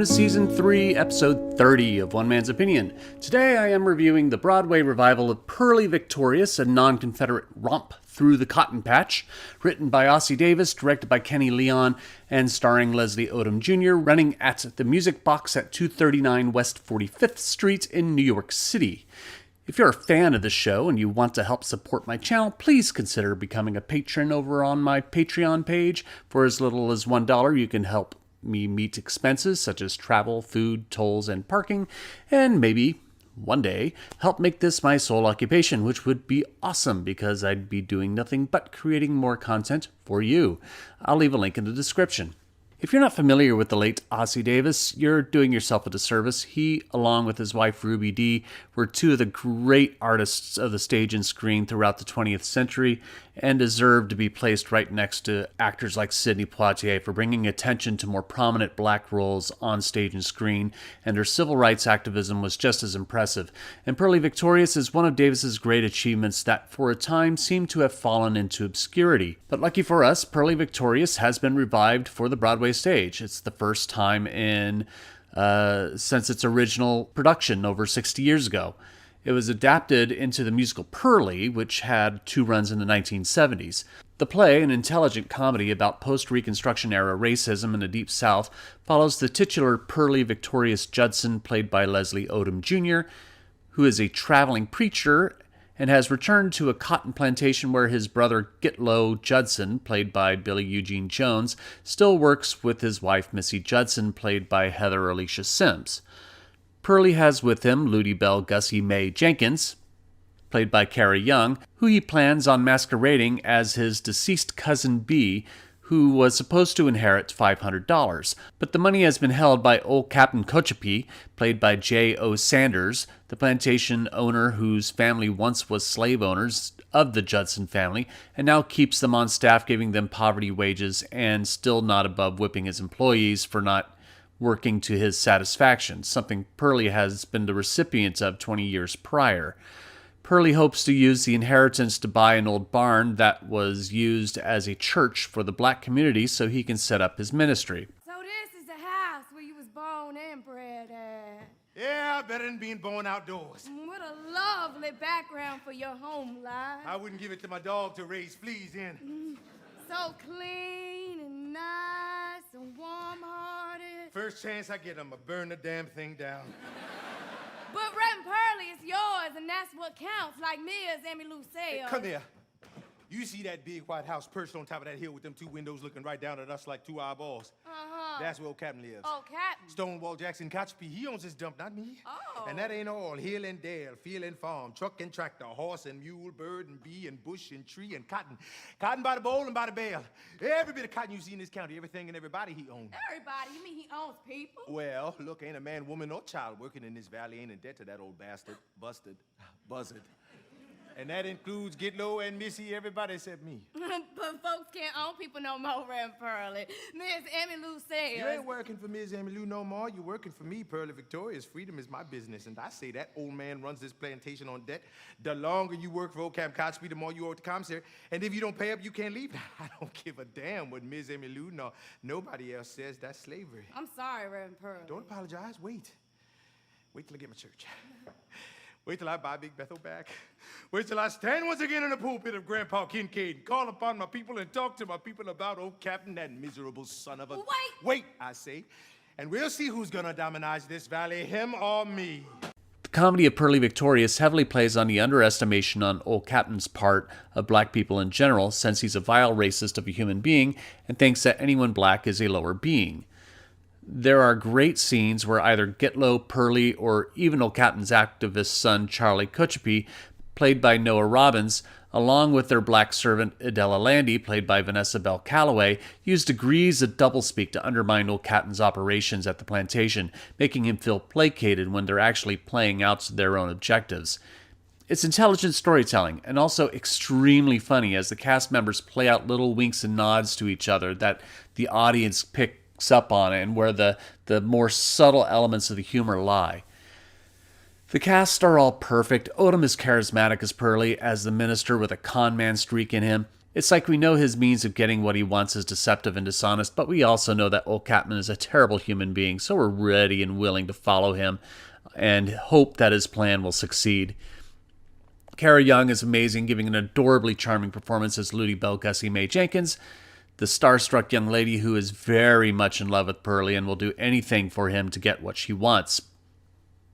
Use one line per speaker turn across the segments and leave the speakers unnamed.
to Season 3, Episode 30 of One Man's Opinion. Today I am reviewing the Broadway revival of Purlie Victorious, a non-Confederate romp through the cotton patch, written by Ossie Davis, directed by Kenny Leon, and starring Leslie Odom Jr., running at the Music Box at 239 West 45th Street in New York City. If you're a fan of the show and you want to help support my channel, please consider becoming a patron over on my Patreon page. For as little as $1, you can help me meet expenses such as travel, food, tolls, and parking, and maybe one day help make this my sole occupation, which would be awesome because I'd be doing nothing but creating more content for you. I'll leave a link in the description. If you're not familiar with the late Ossie Davis, you're doing yourself a disservice. He, along with his wife Ruby Dee, were two of the great artists of the stage and screen throughout the 20th century and deserve to be placed right next to actors like Sidney Poitier for bringing attention to more prominent black roles on stage and screen, and their civil rights activism was just as impressive. And Purlie Victorious is one of Davis's great achievements that for a time seemed to have fallen into obscurity. But lucky for us, Purlie Victorious has been revived for the Broadway stage. It's the first time since its original production over 60 years ago. It was adapted into the musical Purlie, which had two runs in the 1970s. The play, an intelligent comedy about post-Reconstruction era racism in the Deep South, follows the titular Purlie Victorious Judson, played by Leslie Odom Jr., who is a traveling preacher and has returned to a cotton plantation where his brother Gitlow Judson, played by Billy Eugene Jones, still works with his wife Missy Judson, played by Heather Alicia Sims. Purlie has with him Ludi Belle Gussie Mae Jenkins, played by Cara Young, who he plans on masquerading as his deceased cousin Bee, who was supposed to inherit $500. But the money has been held by old Captain Kochapi, played by J.O. Sanders, the plantation owner whose family once was slave owners of the Judson family, and now keeps them on staff, giving them poverty wages and still not above whipping his employees for not working to his satisfaction, something Purlie has been the recipient of 20 years prior. Purlie hopes to use the inheritance to buy an old barn that was used as a church for the black community so he can set up his ministry.
So this is the house where you was born and bred at?
Yeah, better than being born outdoors.
What a lovely background for your home life.
I wouldn't give it to my dog to raise fleas in.
So clean and nice and warm-hearted.
First chance I get, I'ma burn the damn thing down.
But Reverend Purlie is yours, and that's what counts, like Mia's Emilio said.
Come here. You see that big white house perched on top of that hill with them two windows looking right down at us like two eyeballs? That's where old Captain lives.
Oh, Captain.
Stonewall Jackson Kochapi, he owns this dump, not me.
Oh.
And that ain't all. Hill and dale, field and farm, truck and tractor, horse and mule, bird and bee and bush and tree and cotton. Cotton by the bowl and by the bale. Every bit of cotton you see in this county, everything and everybody he owns.
Everybody? You mean he owns people?
Well, look, ain't a man, woman, or child working in this valley ain't in debt to that old bastard, buzzard. And that includes Gitlow and Missy, everybody except me.
But folks can't own people no more, Reverend Purlie. Miss Emilio says.
You ain't working for Ms. Emilio no more. You're working for me, Purlie Victorious. Freedom is my business. And I say that old man runs this plantation on debt. The longer you work for old Captain Kochapi, the more you owe the commissary. And if you don't pay up, you can't leave. I don't give a damn what Ms. Emilio nor nobody else says. That's slavery.
I'm sorry, Reverend Purlie.
Don't apologize. Wait till I get my church. Wait till I buy Big Bethel back. Wait till I stand once again in the pulpit of Grandpa Kincaid and call upon my people and talk to my people about old Captain, that miserable son of a... Wait, I say. And we'll see who's gonna dominate this valley, him or me.
The comedy of Purlie Victorious heavily plays on the underestimation on old Captain's part of black people in general, since he's a vile racist of a human being and thinks that anyone black is a lower being. There are great scenes where either Gitlow, Purlie, or even old Captain's activist son Charlie Kochapi, played by Noah Robbins, along with their black servant Adela Landy, played by Vanessa Bell Calloway, use degrees of doublespeak to undermine old Captain's operations at the plantation, making him feel placated when they're actually playing out their own objectives. It's intelligent storytelling, and also extremely funny as the cast members play out little winks and nods to each other that the audience picks up on it, and where the more subtle elements of the humor lie. The cast are all perfect. Odom is charismatic as Purlie, as the minister with a con man streak in him. It's like we know his means of getting what he wants is deceptive and dishonest, but we also know that old Captain is a terrible human being, so we're ready and willing to follow him and hope that his plan will succeed. Kara Young is amazing, giving an adorably charming performance as Ludi Bell Gussie Mae Jenkins, the starstruck young lady who is very much in love with Purlie and will do anything for him to get what she wants,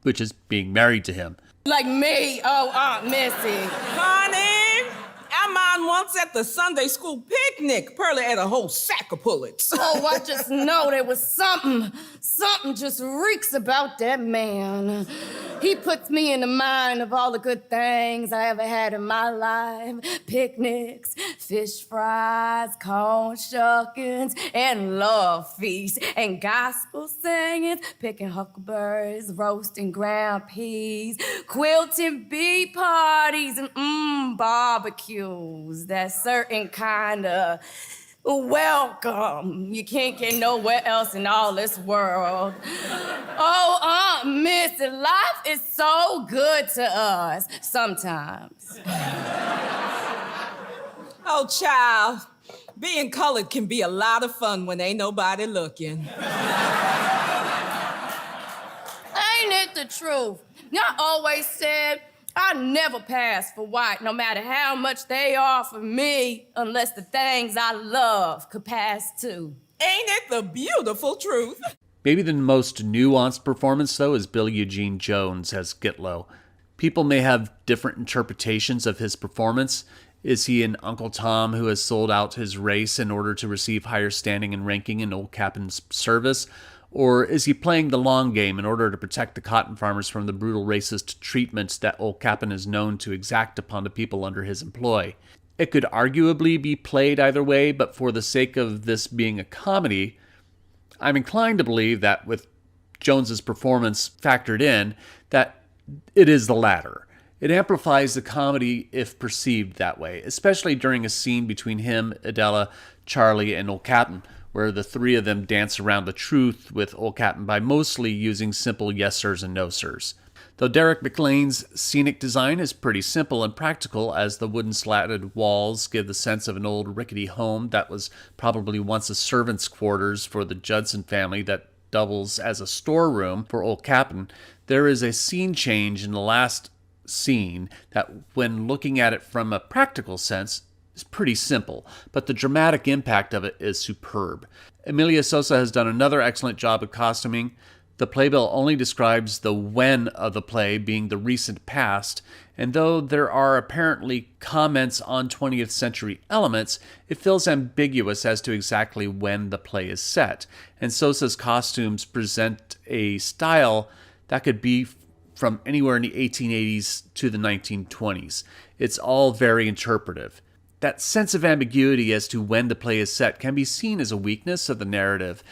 which is being married to him.
Like me, oh, Aunt Missy.
Honey, our mom once at the Sunday school picnic, Purlie ate a whole sack of pullets.
Oh, I just know there was something just reeks about that man. He puts me in the mind of all the good things I ever had in my life. Picnics, fish fries, corn shuckings, and love feasts, and gospel singings, picking huckleberries, roasting ground peas, quilting bee parties, and barbecues. That certain kind of welcome you can't get nowhere else in all this world. Oh, Aunt Missy, life is so good to us sometimes.
Oh, child, being colored can be a lot of fun when ain't nobody looking.
Ain't it the truth? I always said I never pass for white, no matter how much they offer me, unless the things I love could pass too.
Ain't it the beautiful truth?
Maybe the most nuanced performance, though, is Billy Eugene Jones as Gitlow. People may have different interpretations of his performance. Is he an Uncle Tom who has sold out his race in order to receive higher standing and ranking in Old Captain's service? Or is he playing the long game in order to protect the cotton farmers from the brutal racist treatments that Old Captain is known to exact upon the people under his employ? It could arguably be played either way, but for the sake of this being a comedy, I'm inclined to believe that with Jones's performance factored in, that it is the latter. It amplifies the comedy if perceived that way, especially during a scene between him, Adela, Charlie, and Old Captain, where the three of them dance around the truth with Old Captain by mostly using simple yes sirs and no sirs. Though Derek McLane's scenic design is pretty simple and practical, as the wooden slatted walls give the sense of an old rickety home that was probably once a servant's quarters for the Judson family that doubles as a storeroom for Old Captain, there is a scene change in the last scene that, when looking at it from a practical sense, is pretty simple, but the dramatic impact of it is superb. Emilio Sosa has done another excellent job of costuming. The playbill only describes the when of the play being the recent past, and though there are apparently comments on 20th century elements, it feels ambiguous as to exactly when the play is set, and Sosa's costumes present a style that could be from anywhere in the 1880s to the 1920s. It's all very interpretive. That sense of ambiguity as to when the play is set can be seen as a weakness of the narrative,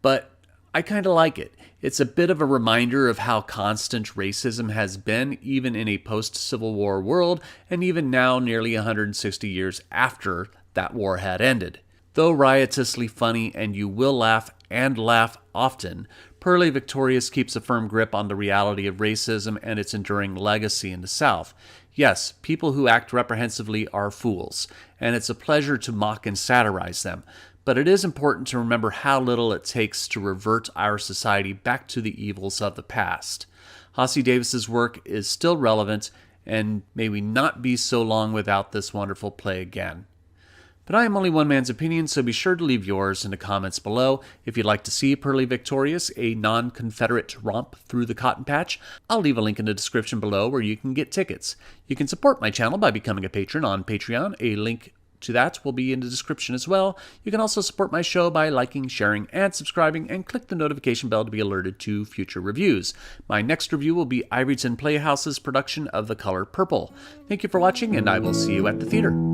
but I kind of like it. It's a bit of a reminder of how constant racism has been, even in a post-Civil War world, and even now nearly 160 years after that war had ended. Though riotously funny and you will laugh and laugh often, Purlie Victorious keeps a firm grip on the reality of racism and its enduring legacy in the South. Yes, people who act reprehensively are fools, and it's a pleasure to mock and satirize them. But it is important to remember how little it takes to revert our society back to the evils of the past. Ossie Davis's work is still relevant, and may we not be so long without this wonderful play again. But I am only one man's opinion, so be sure to leave yours in the comments below. If you'd like to see Purlie Victorious, a non-Confederate romp through the cotton patch, I'll leave a link in the description below where you can get tickets. You can support my channel by becoming a patron on Patreon. A link to that will be in the description as well. You can also support my show by liking, sharing, and subscribing, and click the notification bell to be alerted to future reviews. My next review will be Ivyton Playhouse's production of The Color Purple. Thank you for watching, and I will see you at the theater.